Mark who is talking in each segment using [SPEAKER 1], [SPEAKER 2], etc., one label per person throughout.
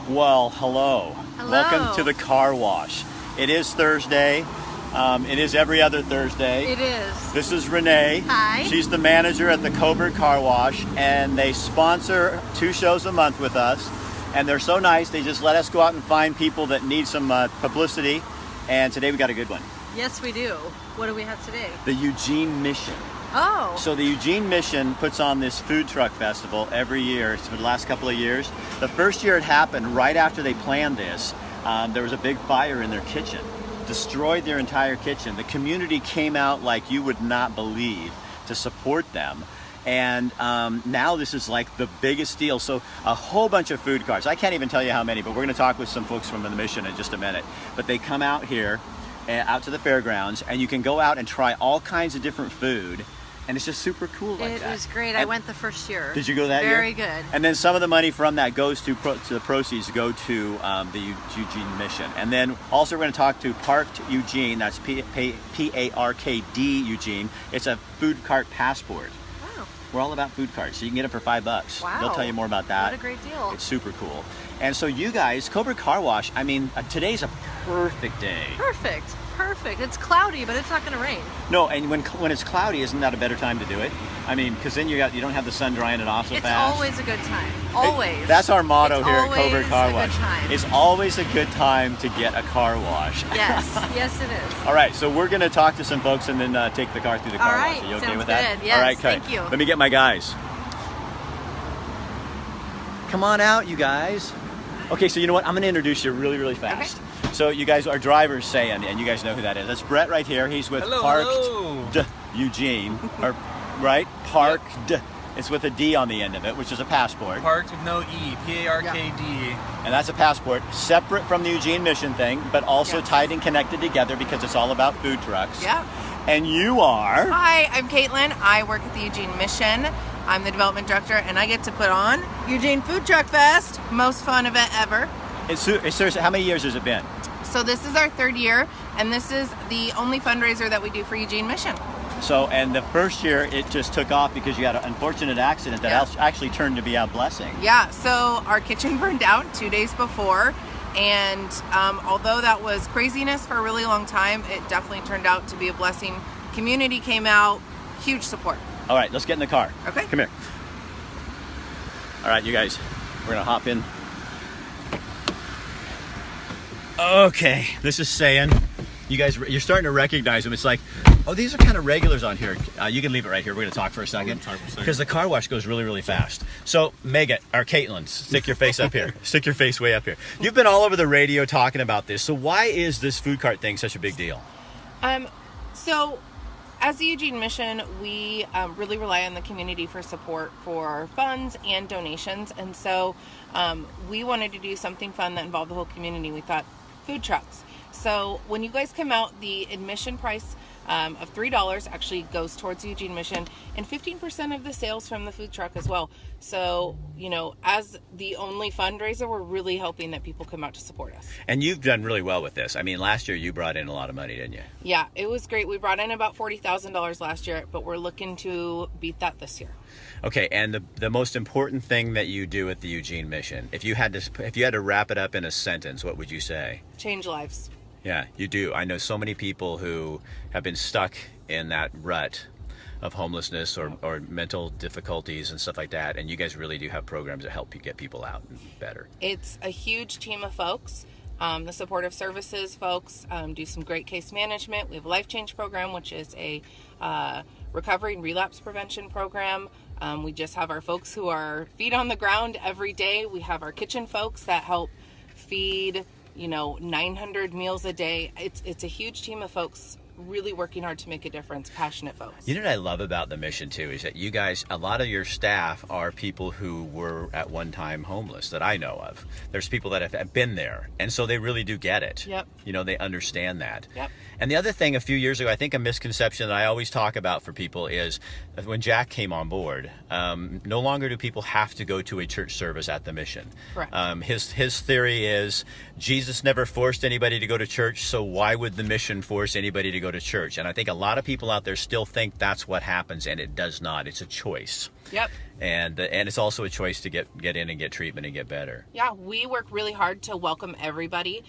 [SPEAKER 1] Well, hello.
[SPEAKER 2] Hello.
[SPEAKER 1] Welcome to the car wash. It is Thursday. It is every other Thursday.
[SPEAKER 2] It is.
[SPEAKER 1] This is Renee.
[SPEAKER 2] Hi.
[SPEAKER 1] She's the manager at the Coburg Car Wash, and they sponsor 2 shows a month with us. And they're so nice, they just let us go out and find people that need some publicity. And today we got a good one.
[SPEAKER 2] Yes, we do. What do we have today?
[SPEAKER 1] The Eugene Mission.
[SPEAKER 2] Oh.
[SPEAKER 1] So the Eugene Mission puts on this food truck festival every year for the last couple of years. The first year it happened, right after they planned this, there was a big fire in their kitchen. Destroyed their entire kitchen. The community came out like you would not believe to support them. And now this is like the biggest deal. So a whole bunch of food carts. I can't even tell you how many, but we're going to talk with some folks from the mission in just a minute. But they come out here, out to the fairgrounds, and you can go out and try all kinds of different food. And it's just super cool like that.
[SPEAKER 2] It was great.
[SPEAKER 1] And
[SPEAKER 2] I went the first year.
[SPEAKER 1] did you go that year?
[SPEAKER 2] Very good. And
[SPEAKER 1] then some of the money from that goes to the proceeds go to the Eugene Mission. And then also we're going to talk to Parked Eugene. That's P-A-R-K-D Eugene. It's a food cart passport.
[SPEAKER 2] Wow.
[SPEAKER 1] We're all about food carts, so you can get them for $5.
[SPEAKER 2] Wow.
[SPEAKER 1] They'll tell you more about that.
[SPEAKER 2] What a great deal.
[SPEAKER 1] It's super cool. And so you guys, Coburg Car Wash, I mean, today's a perfect day.
[SPEAKER 2] Perfect. Perfect. It's cloudy, but it's not going to rain.
[SPEAKER 1] No, and when it's cloudy, isn't that a better time to do it? I mean, because then you don't have the sun drying it off so
[SPEAKER 2] It's
[SPEAKER 1] fast.
[SPEAKER 2] always a good time. Always.
[SPEAKER 1] That's our motto
[SPEAKER 2] It's
[SPEAKER 1] here at
[SPEAKER 2] always
[SPEAKER 1] Coburg Car
[SPEAKER 2] a good
[SPEAKER 1] Wash.
[SPEAKER 2] time.
[SPEAKER 1] It's always a good time to get a car wash.
[SPEAKER 2] Yes. Yes, it is.
[SPEAKER 1] All right, so we're going to talk to some folks and then take the car through the car
[SPEAKER 2] All right,
[SPEAKER 1] wash. Are you okay
[SPEAKER 2] sounds
[SPEAKER 1] with that?
[SPEAKER 2] good. Yes,
[SPEAKER 1] All right,
[SPEAKER 2] thank you.
[SPEAKER 1] Let me get my guys. Come on out, you guys. Okay, so you know what? I'm going to introduce you really, really fast.
[SPEAKER 2] Okay.
[SPEAKER 1] So you guys are drivers saying, and you guys know who that is. That's Brett right here. He's with Parked Eugene, or right? Parked.
[SPEAKER 2] Yep.
[SPEAKER 1] It's with a D on the end of it, which is a passport.
[SPEAKER 3] Parked with no E, P-A-R-K-D.
[SPEAKER 1] And that's a passport, separate from the Eugene Mission thing, but also tied and connected together because it's all about food trucks.
[SPEAKER 4] Yeah.
[SPEAKER 1] And you are?
[SPEAKER 4] Hi, I'm Caitlin. I work at the Eugene Mission. I'm the development director, and I get to put on Eugene Food Truck Fest. Most fun event ever.
[SPEAKER 1] Seriously, how many years has it been?
[SPEAKER 4] So this is our 3rd year, and this is the only fundraiser that we do for Eugene Mission.
[SPEAKER 1] So, and the first year it just took off because you had an unfortunate accident that actually turned to be a blessing.
[SPEAKER 4] Yeah, so our kitchen burned out 2 days before, and although that was craziness for a really long time, it definitely turned out to be a blessing. Community came out, huge support.
[SPEAKER 1] All right, let's get in the car.
[SPEAKER 4] Okay.
[SPEAKER 1] Come here. All right, you guys, we're gonna hop in. Okay, this is saying, you guys, you're starting to recognize them. It's like, oh, these are kind of regulars on here. You can leave it right here. We're going to talk for a second. Because the car wash goes really, really fast. So, Megan, or Caitlin, stick your face up here. Stick your face way up here. You've been all over the radio talking about this. So why is this food cart thing such a big deal?
[SPEAKER 4] So, as the Eugene Mission, we really rely on the community for support for funds and donations. And so we wanted to do something fun that involved the whole community. We thought food trucks. So when you guys come out, the admission price of $3 actually goes towards Eugene Mission, and 15% of the sales from the food truck as well. So, you know, as the only fundraiser, we're really hoping that people come out to support us.
[SPEAKER 1] And you've done really well with this. I mean, last year you brought in a lot of money, didn't you?
[SPEAKER 4] Yeah, it was great. We brought in about $40,000 last year, but we're looking to beat that this year.
[SPEAKER 1] Okay, and the most important thing that you do at the Eugene Mission, if you had to wrap it up in a sentence, what would you say?
[SPEAKER 4] Change lives.
[SPEAKER 1] Yeah, you do. I know so many people who have been stuck in that rut of homelessness or mental difficulties and stuff like that, and you guys really do have programs that help you get people out better.
[SPEAKER 4] It's a huge team of folks. The supportive services folks do some great case management. We have a life change program, which is a recovery and relapse prevention program. We just have our folks who are feet on the ground every day. We have our kitchen folks that help feed 900 meals a day. It's a huge team of folks really working hard to make a difference, passionate folks.
[SPEAKER 1] You know what I love about the mission too is that you guys, a lot of your staff are people who were at one time homeless that I know of. There's people that have been there, and so they really do get it.
[SPEAKER 4] Yep.
[SPEAKER 1] They understand that.
[SPEAKER 4] Yep.
[SPEAKER 1] And the other thing a few years ago, I think a misconception that I always talk about for people is that when Jack came on board, no longer do people have to go to a church service at the mission.
[SPEAKER 4] Correct.
[SPEAKER 1] His theory is Jesus never forced anybody to go to church, so why would the mission force anybody to go to church? And I think a lot of people out there still think that's what happens, and it does not. It's a choice.
[SPEAKER 4] Yep.
[SPEAKER 1] and it's also a choice to get in and get treatment and get better.
[SPEAKER 4] Yeah, we work really hard to welcome everybody.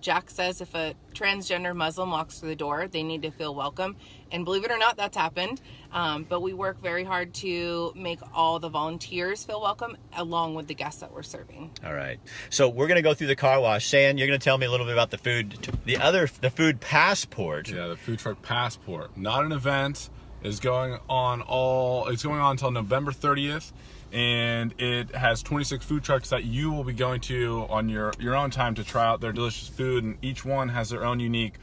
[SPEAKER 4] Jack says if a transgender Muslim walks through the door, they need to feel welcome. And believe it or not, that's happened. But we work very hard to make all the volunteers feel welcome, along with the guests that we're serving.
[SPEAKER 1] All right. So we're going to go through the car wash. Shan, you're going to tell me a little bit about the food. The food passport.
[SPEAKER 5] Yeah, the food truck passport. Not an event. It's going on until November 30th. And it has 26 food trucks that you will be going to on your own time to try out their delicious food, and each one has their own unique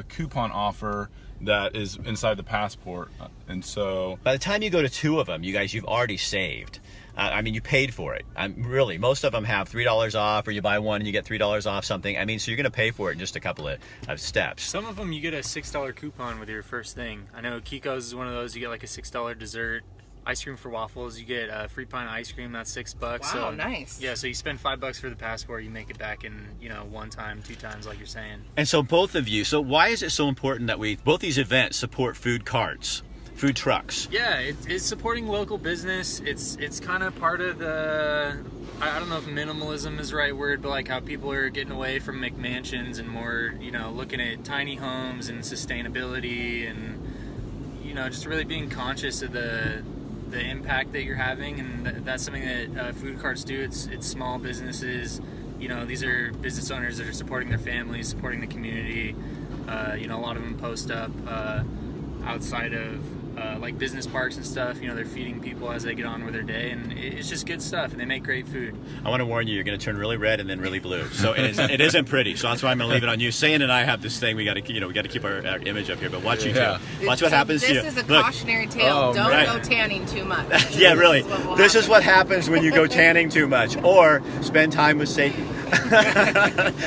[SPEAKER 5] coupon offer that is inside the passport. And so
[SPEAKER 1] by the time you go to 2 of them, you've already saved. You paid for it. Really, most of them have $3 off, or you buy one and you get $3 off something. So you're going to pay for it in just a couple of steps.
[SPEAKER 3] Some of them you get a $6 coupon with your first thing. I know Kiko's is one of those. You get like a $6 dessert. Ice cream for waffles, you get free pint ice cream. That's $6.
[SPEAKER 4] Wow,
[SPEAKER 3] so,
[SPEAKER 4] nice.
[SPEAKER 3] Yeah, so you spend $5 for the passport. You make it back in 1 time, 2 times, like you're saying.
[SPEAKER 1] And so both of you. So why is it so important that both these events support food carts, food trucks?
[SPEAKER 3] Yeah, it's supporting local business. It's kind of part of the. I don't know if minimalism is the right word, but like how people are getting away from McMansions and more, looking at tiny homes and sustainability and just really being conscious of the impact that you're having, and that's something that food carts do. It's small businesses. These are business owners that are supporting their families, supporting the community. A lot of them post up outside of like business parks and stuff. They're feeding people as they get on with their day, and it's just good stuff, and they make great food.
[SPEAKER 1] I want to warn you, you're going to turn really red and then really blue. So it isn't pretty. So that's why I'm going to leave it on you. San and I have this thing. We got to keep our image up here. But watch you two. Watch what happens to you.
[SPEAKER 4] This is a cautionary tale. Don't go tanning too much.
[SPEAKER 1] Yeah, really. This is what happens when you go tanning too much, or spend time with Satan.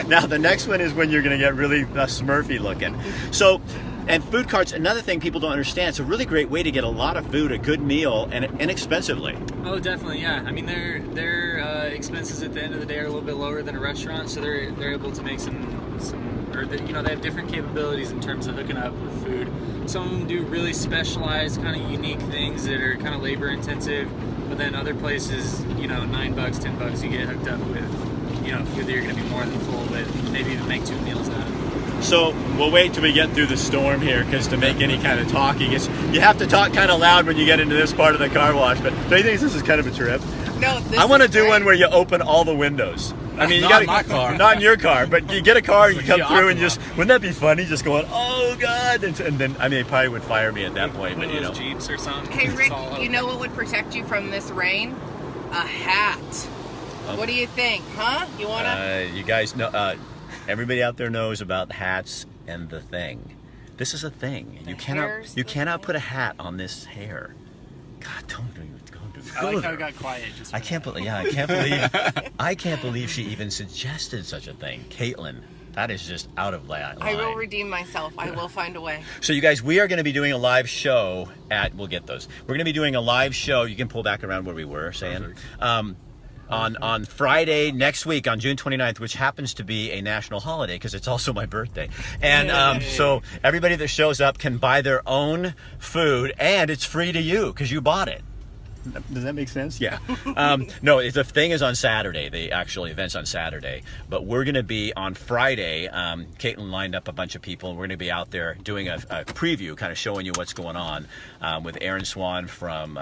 [SPEAKER 1] Now the next one is when you're going to get really Smurfy looking. So. And food carts, another thing people don't understand, it's a really great way to get a lot of food, a good meal, and inexpensively.
[SPEAKER 3] Oh, definitely, yeah. Their expenses at the end of the day are a little bit lower than a restaurant, so they're able to make they have different capabilities in terms of hooking up with food. Some of them do really specialized, kind of unique things that are kind of labor intensive, but then other places, $9, $10, you get hooked up with, food that you're going to be more than full with, maybe even make 2 meals out of.
[SPEAKER 1] So we'll wait till we get through the storm here, because to make any kind of talking, you have to talk kind of loud when you get into this part of the car wash. But do you think this is kind of a trip?
[SPEAKER 4] No,
[SPEAKER 1] I want to do one where you open all the windows. You
[SPEAKER 5] not in my car.
[SPEAKER 1] Not in your car, but you get a car and you come through and wouldn't that be funny? Just going, oh God, and then they probably would fire me at that point.
[SPEAKER 3] One
[SPEAKER 1] but
[SPEAKER 3] of those Jeeps or something.
[SPEAKER 4] Hey Rick, you know what would protect you from this rain? A hat. What do you think, huh? You wanna?
[SPEAKER 1] You guys know. Everybody out there knows about hats and the thing. This is a thing. You cannot put a hat on this hair. God, don't do it.
[SPEAKER 3] I like how it got quiet.
[SPEAKER 1] I can't believe she even suggested such a thing, Caitlin. That is just out of line.
[SPEAKER 4] I will redeem myself. I will find a way.
[SPEAKER 1] So you guys, we are going to be doing a live show we'll get those. We're going to be doing a live show. You can pull back around where we were saying. On Friday next week, on June 29th, which happens to be a national holiday because it's also my birthday. And so everybody that shows up can buy their own food, and it's free to you because you bought it. Does that make sense? Yeah. No, the thing is on Saturday. The actual event's on Saturday. But we're going to be on Friday. Caitlin lined up a bunch of people, and we're going to be out there doing a preview, kind of showing you what's going on with Erin Swan from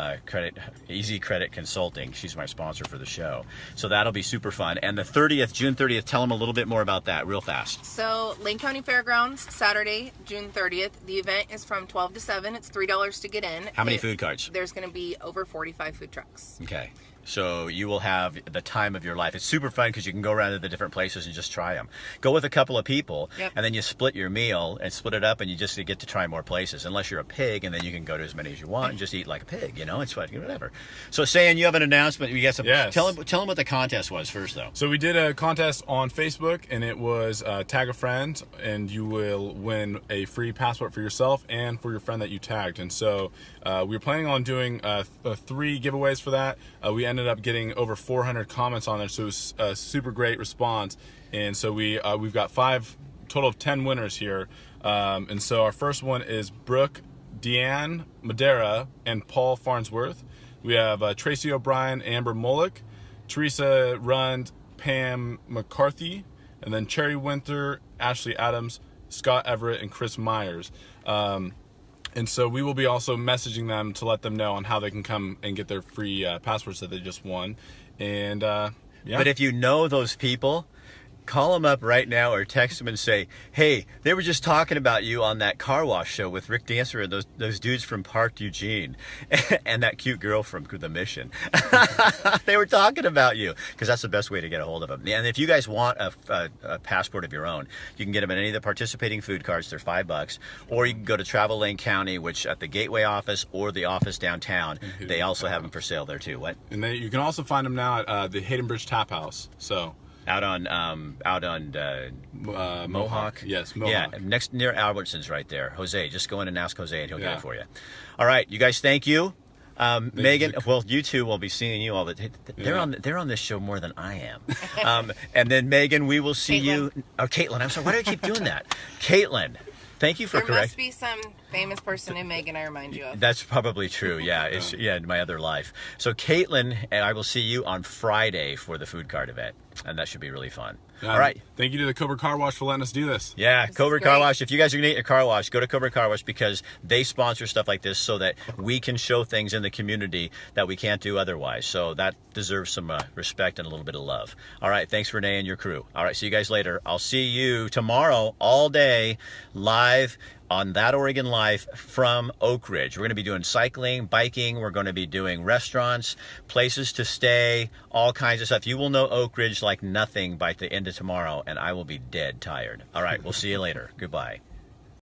[SPEAKER 1] Easy Credit Consulting. She's my sponsor for the show. So that'll be super fun. And the 30th, June 30th, tell them a little bit more about that real fast.
[SPEAKER 4] So Lane County Fairgrounds, Saturday, June 30th. The event is from 12 to 7. It's $3 to get in.
[SPEAKER 1] How many food carts?
[SPEAKER 4] There's going to be over 45 food trucks.
[SPEAKER 1] Okay. So you will have the time of your life. It's super fun because you can go around to the different places and just try them. Go with a couple of people, and then you split your meal and split it up, and you just get to try more places. Unless you're a pig, and then you can go to as many as you want and just eat like a pig. It's fun, whatever. So, San, you have an announcement. You got some.
[SPEAKER 5] Yes.
[SPEAKER 1] Tell them what the contest was first, though.
[SPEAKER 5] So we did a contest on Facebook, and it was tag a friend, and you will win a free passport for yourself and for your friend that you tagged. And so we were planning on doing 3 giveaways for that. We ended up getting over 400 comments on it, so it was a super great response. And so we've got 5 total of 10 winners here. And so our first one is Brooke, Deanne Madera, and Paul Farnsworth. We have Tracy O'Brien, Amber Molick, Teresa Rund, Pam McCarthy, and then Cherry Winter, Ashley Adams, Scott Everett, and Chris Myers. And so we will be also messaging them to let them know on how they can come and get their free passports that they just won. And yeah.
[SPEAKER 1] But if you know those people, call them up right now or text them and say, hey, they were just talking about you on that car wash show with Rick Dancer and those dudes from Park Eugene and that cute girl from the Mission. They were talking about you, because that's the best way to get a hold of them. And if you guys want a passport of your own, you can get them at any of the participating food carts. They're $5. Or you can go to Travel Lane County, which at the Gateway office or the office downtown, they also have them for sale there too. What?
[SPEAKER 5] And you can also find them now at the Hayden Bridge Tap House. So
[SPEAKER 1] out on Mohawk.
[SPEAKER 5] Yes, Mohawk.
[SPEAKER 1] Yeah, next near Albertsons right there. Jose, just go in and ask Jose and he'll get it for you. All right, you guys, thank you. Megan, well, you two will be seeing you all the they're on this show more than I am. And then Megan, we will see you. Oh, Caitlin, I'm sorry. Why do I keep doing that? Caitlin, thank you for correcting.
[SPEAKER 4] There must be some famous person in Megan I remind you of.
[SPEAKER 1] That's probably true. Yeah, it's in my other life. So Caitlin and I will see you on Friday for the food cart event, and that should be really fun. All right.
[SPEAKER 5] Thank you to the Cobra Car Wash for letting us do this.
[SPEAKER 1] Yeah, Cobra Car Wash. If you guys are going to get your car wash, go to Cobra Car Wash, because they sponsor stuff like this so that we can show things in the community that we can't do otherwise. So that deserves some respect and a little bit of love. All right. Thanks, Renee and your crew. All right. See you guys later. I'll see you tomorrow all day live on That Oregon Life from Oak Ridge. We're going to be doing cycling, biking. We're going to be doing restaurants, places to stay, all kinds of stuff. You will know Oak Ridge like nothing by the end of tomorrow, and I will be dead tired. All right, we'll see you later. Goodbye.